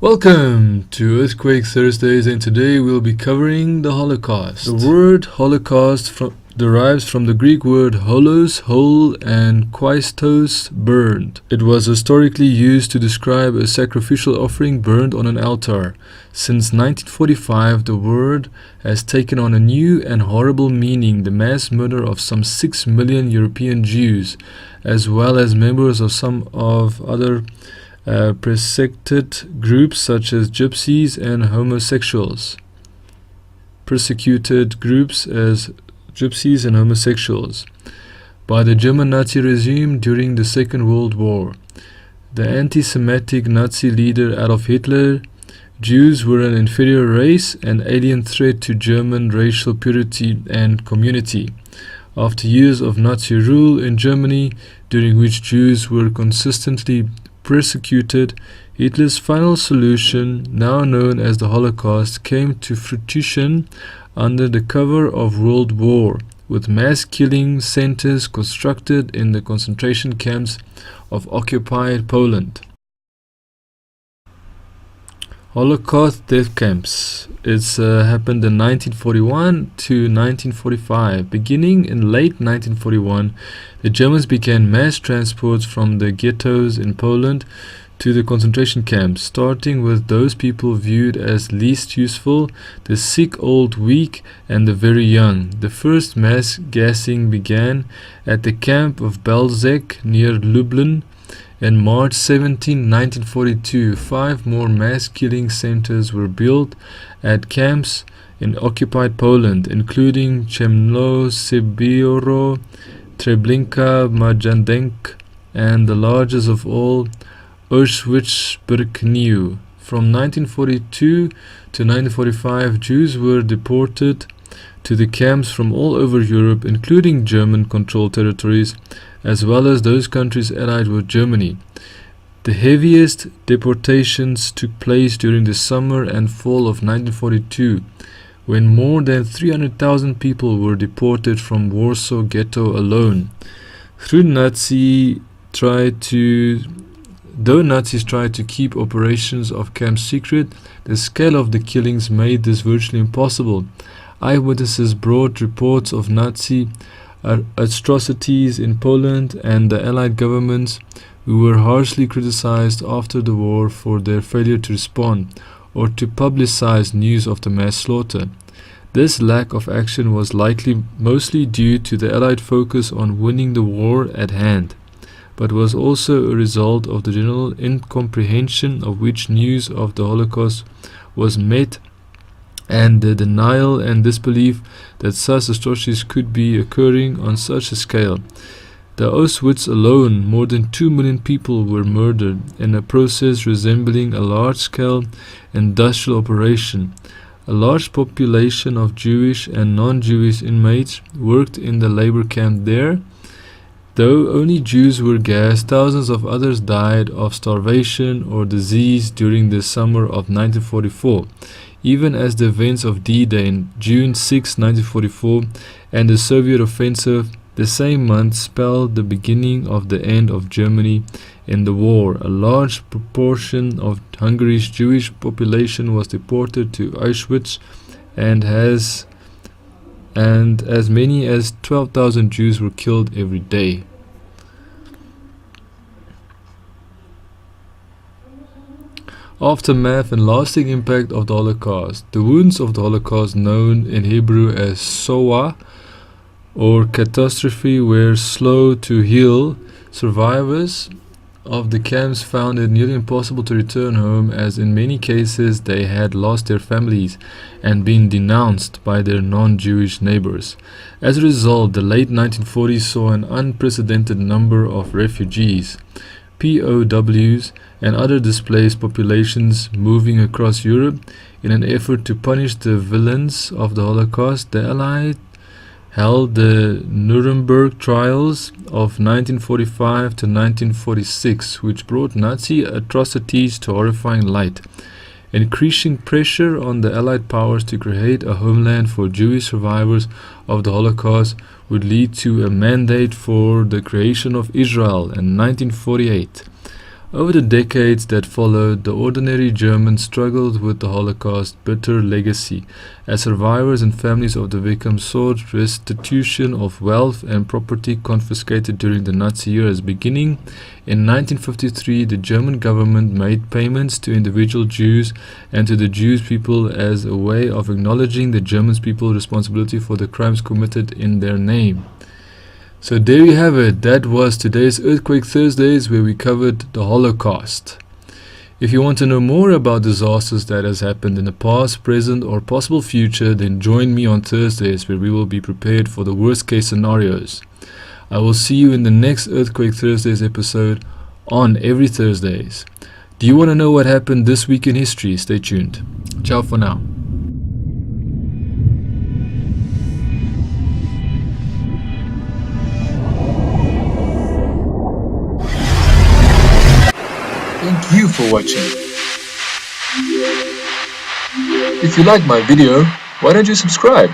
Welcome to Earthquake Thursdays, and today we'll be covering the Holocaust. The word Holocaust derives from the Greek word holos, whole, and kwaistos, burned. It was historically used to describe a sacrificial offering burned on an altar. Since 1945, the word has taken on a new and horrible meaning: the mass murder of some 6 million European Jews, as well as members of some of other persecuted groups such as gypsies and homosexuals. Persecuted groups as gypsies and homosexuals by the German Nazi regime during the Second World War. The anti-Semitic Nazi leader Adolf Hitler, Jews were an inferior race, an alien threat to German racial purity and community. After years of Nazi rule in Germany, during which Jews were consistently persecuted, Hitler's final solution, now known as the Holocaust, came to fruition under the cover of World War, with mass killing centers constructed in the concentration camps of occupied Poland. Holocaust death camps. It's happened in 1941 to 1945. Beginning in late 1941, the Germans began mass transports from the ghettos in Poland to the concentration camps, starting with those people viewed as least useful, the sick, old, weak, and the very young. The first mass gassing began at the camp of Belzec near Lublin. In March 17, 1942, 5 more mass killing centers were built at camps in occupied Poland, including Chemno, Sibioro, Treblinka, Majdanek, and the largest of all, Auschwitz-Birkenau. From 1942 to 1945, Jews were deported to the camps from all over Europe, including German-controlled territories, as well as those countries allied with Germany. The heaviest deportations took place during the summer and fall of 1942, when more than 300,000 people were deported from Warsaw Ghetto alone. Though Nazis tried to keep operations of camps secret, the scale of the killings made this virtually impossible. Eyewitnesses brought reports of Nazi atrocities in Poland, and the Allied governments, who were harshly criticized after the war for their failure to respond or to publicize news of the mass slaughter. This lack of action was likely mostly due to the Allied focus on winning the war at hand, but was also a result of the general incomprehension of which news of the Holocaust was met, and the denial and disbelief that such atrocities could be occurring on such a scale. The Auschwitz alone, more than 2 million people were murdered in a process resembling a large-scale industrial operation. A large population of Jewish and non-Jewish inmates worked in the labor camp there. Though only Jews were gassed, thousands of others died of starvation or disease during the summer of 1944. Even as the events of D-Day in June 6, 1944, and the Soviet offensive the same month spelled the beginning of the end of Germany in the war, a large proportion of Hungary's Jewish population was deported to Auschwitz, and as many as 12,000 Jews were killed every day. Aftermath and lasting impact of the Holocaust. The wounds of the Holocaust, known in Hebrew as Shoah or catastrophe, were slow to heal. Survivors of the camps found it nearly impossible to return home, as in many cases they had lost their families and been denounced by their non-Jewish neighbors. As a result, the late 1940s saw an unprecedented number of refugees, POWs, and other displaced populations moving across Europe. In an effort to punish the villains of the Holocaust, the Allies held the Nuremberg trials of 1945 to 1946, which brought Nazi atrocities to horrifying light. increasing pressure on the Allied powers to create a homeland for Jewish survivors of the Holocaust would lead to a mandate for the creation of Israel in 1948. Over the decades that followed, the ordinary Germans struggled with the Holocaust's bitter legacy, as survivors and families of the victims sought restitution of wealth and property confiscated during the Nazi years. Beginning in 1953, the German government made payments to individual Jews and to the Jewish people as a way of acknowledging the German people's responsibility for the crimes committed in their name. So there you have it. That was today's Earthquake Thursdays, where we covered the Holocaust. If you want to know more about disasters that has happened in the past, present or possible future, then join me on Thursdays, where we will be prepared for the worst case scenarios. I will see you in the next Earthquake Thursdays episode on every Thursdays. Do you want to know what happened this week in history? Stay tuned. Ciao for now. Thank you for watching. If you like my video, why don't you subscribe?